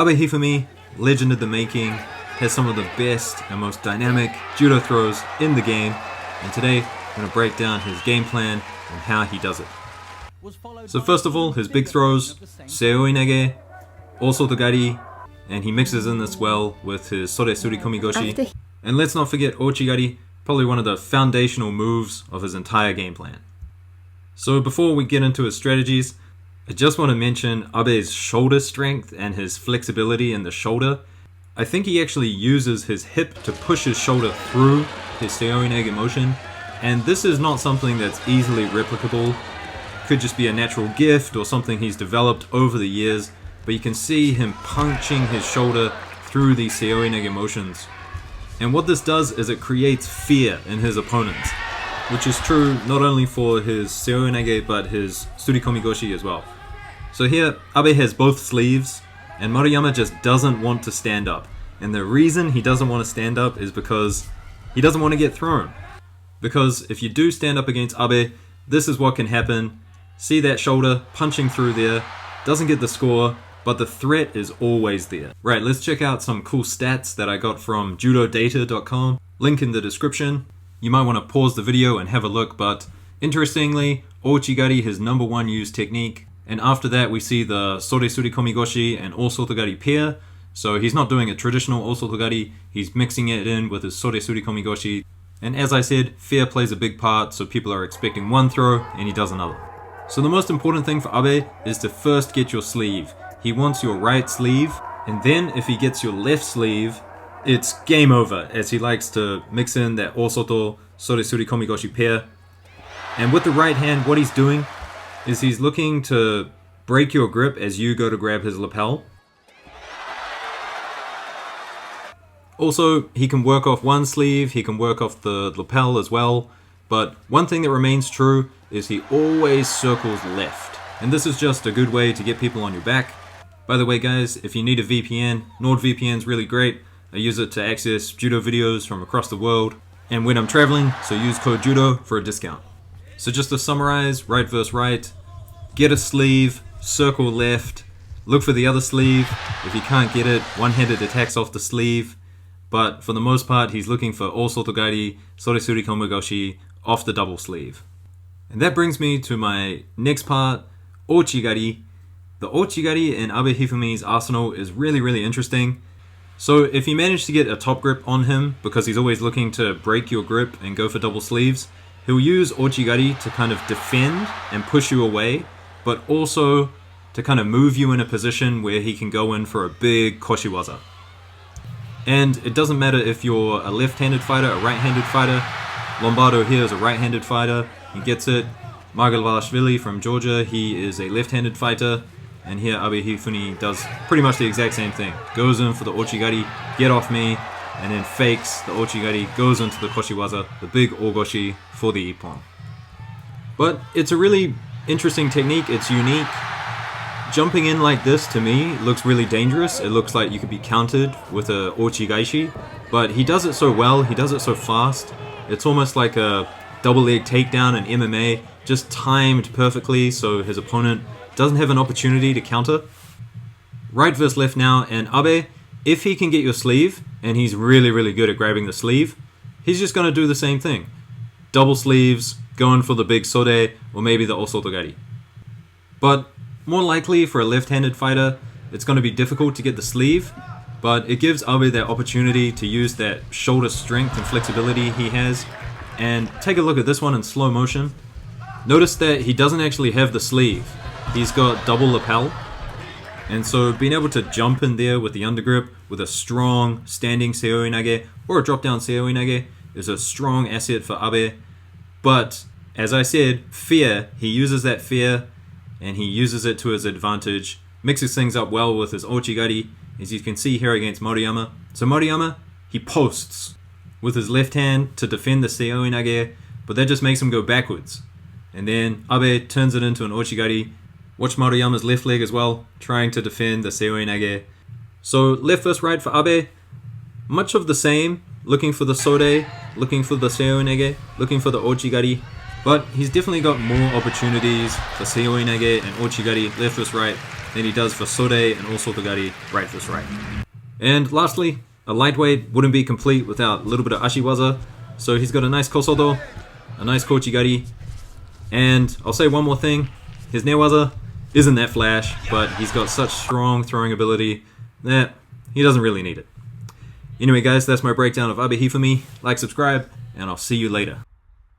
Abe Hifumi, legend of the making, has some of the best and most dynamic judo throws in the game, and today I'm going to break down his game plan and how he does it. So first of all, his big throws, seoi nage, osoto gari, and he mixes in this well with his sode surikomi goshi. And let's not forget Ichigari, probably one of the foundational moves of his entire game plan. So before we get into his strategies, I just want to mention Abe's shoulder strength and his flexibility in the shoulder. I think he actually uses his hip to push his shoulder through his seoi nage motion, and this is not something that's easily replicable. Could just be a natural gift or something he's developed over the years, but you can see him punching his shoulder through these seoi nage motions. And what this does is it creates fear in his opponents, which is true not only for his seoi nage but his surikomi goshi as well. So here, Abe has both sleeves, and Maruyama just doesn't want to stand up. And the reason he doesn't want to stand up is because he doesn't want to get thrown. Because if you do stand up against Abe, this is what can happen. See that shoulder punching through there, doesn't get the score, but the threat is always there. Right, let's check out some cool stats that I got from judodata.com. Link in the description. You might want to pause the video and have a look, but interestingly, Ichigari, his #1 used technique. And after that, we see the sode surikomi goshi and osoto gari pair. So he's not doing a traditional osoto gari, he's mixing it in with his sode surikomi goshi. And as I said, fear plays a big part, so people are expecting one throw and he does another. So the most important thing for Abe is to first get your sleeve. He wants your right sleeve, and then if he gets your left sleeve, it's game over, as he likes to mix in that osoto sode surikomi goshi pair. And with the right hand, what he's doing is he's looking to break your grip as you go to grab his lapel. Also, he can work off one sleeve, he can work off the lapel as well, but one thing that remains true is he always circles left. And this is just a good way to get people on your back. By the way guys, if you need a VPN, NordVPN is really great. I use it to access judo videos from across the world. And when I'm traveling, so use code JUDO for a discount. So just to summarize, right versus right, get a sleeve, circle left, look for the other sleeve. If you can't get it, one-handed attacks off the sleeve. But for the most part, he's looking for osoto gari, sode surikomi goshi off the double sleeve. And that brings me to my next part, Ichigari. The Ichigari in Abe Hifumi's arsenal is really interesting. So if you manage to get a top grip on him, because he's always looking to break your grip and go for double sleeves, he'll use Ichigari to kind of defend and push you away, but also to kind of move you in a position where he can go in for a big koshiwaza. And it doesn't matter if you're a left-handed fighter, a right-handed fighter. Lombardo here is a right-handed fighter, he gets it. Margalvalashvili from Georgia, he is a left-handed fighter. And here Abe Hifumi does pretty much the exact same thing. Goes in for the Ichigari, get off me, and then fakes the Ichigari, goes into the koshiwaza, the big ogoshi for the Ippon. But it's a really interesting technique, it's unique. Jumping in like this, to me, looks really dangerous. It looks like you could be countered with a ouchi, but he does it so well, he does it so fast. It's almost like a double leg takedown in MMA, just timed perfectly so his opponent doesn't have an opportunity to counter. Right versus left now, and Abe, if he can get your sleeve, and he's really good at grabbing the sleeve, he's just going to do the same thing. Double sleeves, going for the big sode, or maybe the osoto gari. But more likely for a left-handed fighter, it's going to be difficult to get the sleeve, but it gives Abe that opportunity to use that shoulder strength and flexibility he has. And take a look at this one in slow motion. Notice that he doesn't actually have the sleeve. He's got double lapel, and so being able to jump in there with the undergrip with a strong standing seoi nage or a drop down seoi nage is a strong asset for Abe. But as I said, fear, he uses that fear and he uses it to his advantage, mixes things up well with his Ichigari, as you can see here against Maruyama. So Maruyama, he posts with his left hand to defend the seoi nage, but that just makes him go backwards. And then Abe turns it into an Ichigari. Watch Maruyama's left leg as well, trying to defend the seoi nage. So left versus right for Abe, much of the same, looking for the sode, looking for the seoi nage, looking for the Ichigari, but he's definitely got more opportunities for seoi nage and Ichigari left versus right than he does for sode and osoto gari right this right. And lastly, a lightweight wouldn't be complete without a little bit of ashiwaza. So he's got a nice kosodo, a nice Ichigari, and I'll say one more thing, his newaza isn't that flash, but he's got such strong throwing ability that he doesn't really need it. Anyway guys, that's my breakdown of Abe Hifumi. Like, subscribe, and I'll see you later.